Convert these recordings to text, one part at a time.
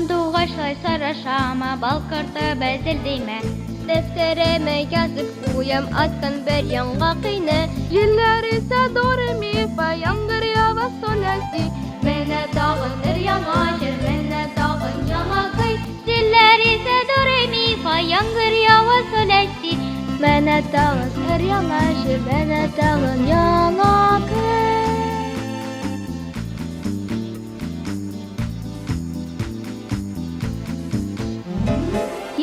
Сандугачлай сарашама, балкырты бәзелдейме. Дәфтәремә язып куям, аткан бер яңа кыйны. Җилләр исә до ре ми фа, яңгыр ява сол ля си. Менә тагын бер яңа җыр, менә тагын яңа көй. Җилләр исә до ре ми фа, яңгыр ява сол ля си. Менә тагын бер яңа җыр, менә тагын яңа көй.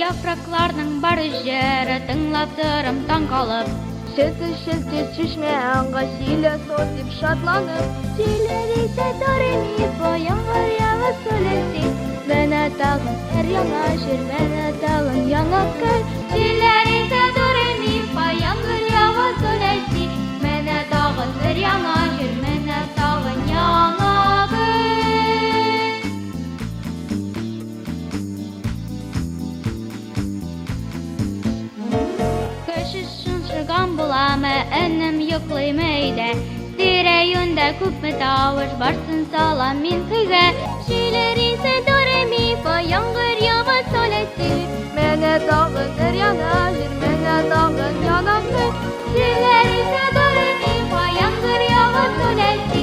Яфракларның бары җыры, тыңлап торам таң калып. Шелте-шелте чишмә аңа силә сол дип шатланып. Җилләр исә до ре ми фа, яңгыр ява сол ля си. Менә тагын бер яңа җыр, менә тагын яңа көй. Җилләр исә до ре ми фа, яңгыр ява сол ля си. Менә тагын бер яңа җыр, менә тагын яңа көй. Кеше шыншыган буламы, энем йоклыймы өйдә. Тирә-юньдә күпме тавыш, барсын салам мин көйгә. Җилләр исә до ре ми фа, яңгыр ява сол ля си. Менә тагын бер яңа җыр, менә тагын яңа көй. Җилләр исә до ре ми фа, яңгыр ява сол ля си.